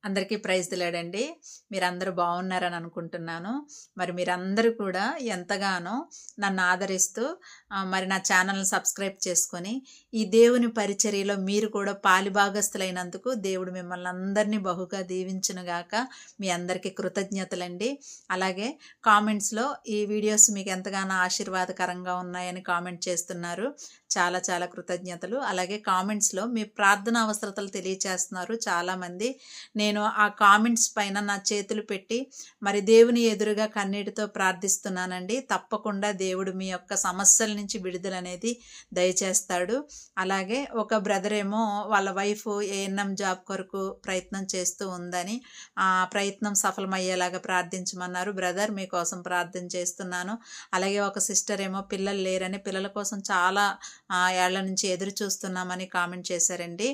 అందరికీ ప్రైజ్ దిలాడండి. మీరందరూ బాగున్నారని అనుకుంటున్నాను. మరి మీరందరూ కూడా ఎంతగానో నన్ను ఆదరిస్తూ మరి నా ఛానల్ని సబ్స్క్రైబ్ చేసుకొని ఈ దేవుని పరిచర్యలో మీరు కూడా పాలిభాగస్తులైనందుకు దేవుడు మిమ్మల్ని అందరినీ బహుగా దీవించునుగాక. మీ అందరికీ కృతజ్ఞతలండి. అలాగే కామెంట్స్లో ఈ వీడియోస్ మీకు ఎంతగానో ఆశీర్వాదకరంగా ఉన్నాయని కామెంట్ చేస్తున్నారు. చాలా చాలా కృతజ్ఞతలు. అలాగే కామెంట్స్లో మీ ప్రార్థన అవసరతలు తెలియచేస్తున్నారు చాలామంది. నేను ఆ కామెంట్స్ పైన నా చేతులు పెట్టి మరి దేవుని ఎదురుగా కన్నీటితో ప్రార్థిస్తున్నానండి. తప్పకుండా దేవుడు మీ యొక్క సమస్యల నుంచి విడుదల అనేది దయచేస్తాడు. అలాగే ఒక బ్రదర్ ఏమో వాళ్ళ వైఫ్ ఏఎన్ఎం జాబ్ కొరకు ప్రయత్నం చేస్తూ ఉందని ఆ ప్రయత్నం సఫలమయ్యేలాగా ప్రార్థించమన్నారు. బ్రదర్ మీకోసం ప్రార్థన చేస్తున్నాను. అలాగే ఒక సిస్టర్ ఏమో పిల్లలు లేరని పిల్లల కోసం చాలా ఏళ్ల నుంచి ఎదురు చూస్తున్నామని కామెంట్ చేశారండి.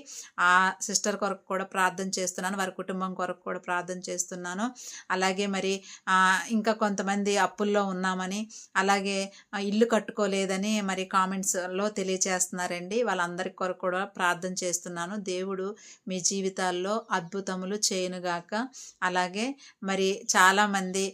ఆ సిస్టర్ కొరకు కూడా ప్రార్థన చేస్తున్నాను. వారి కుటుంబం కొరకు కూడా ప్రార్థన చేస్తున్నాను. అలాగే మరి ఇంకా కొంతమంది అప్పుల్లో ఉన్నామని, అలాగే ఇల్లు కట్టుకోలేదని మరి కామెంట్స్లో తెలియచేస్తున్నారండి. వాళ్ళందరి కొరకు కూడా ప్రార్థన చేస్తున్నాను. దేవుడు మీ జీవితాల్లో అద్భుతములు చేయనుగాక. అలాగే మరి చాలామంది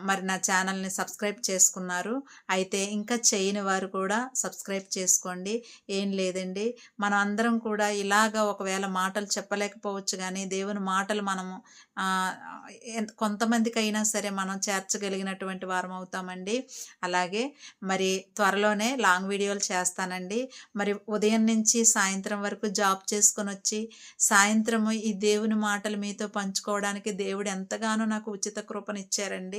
మరి నా ఛానల్ని సబ్స్క్రైబ్ చేసుకున్నారు. అయితే ఇంకా చేయని వారు కూడా సబ్స్క్రైబ్ చేసుకోండి. ఏం లేదండి, మనం అందరం కూడా ఇలాగ ఒకవేళ మాటలు చెప్పలేకపోవచ్చు, కానీ దేవుని మాటలు మనము కొంతమందికి అయినా సరే మనం చేర్చగలిగినటువంటి వారం అవుతామండి. అలాగే మరి త్వరలోనే లాంగ్ వీడియోలు చేస్తానండి. మరి ఉదయం నుంచి సాయంత్రం వరకు జాబ్ చేసుకొని వచ్చి సాయంత్రము ఈ దేవుని మాటలు మీతో పంచుకోవడానికి దేవుడు ఎంతగానో నాకు ఉచిత కృపనిచ్చారండి.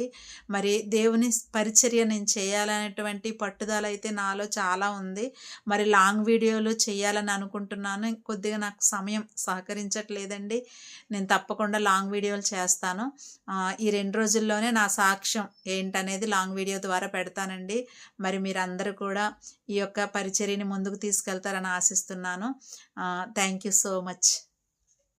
మరి దేవుని పరిచర్య నేను చేయాలనేటువంటి పట్టుదల అయితే నాలో చాలా ఉంది. మరి లాంగ్ వీడియోలు చేయాలని అనుకుంటున్నాను. కొద్దిగా నాకు సమయం సహకరించట్లేదండి. నేను తప్పకుండా లాంగ్ వీడియోలు చేస్తాను. ఈ 2 రోజుల్లోనే నా సాక్ష్యం ఏంటనేది లాంగ్ వీడియో ద్వారా పెడతానండి. మరి మీరందరూ కూడా ఈ యొక్క పరిచర్యని ముందుకు తీసుకెళ్తారని ఆశిస్తున్నాను. Thank you so much.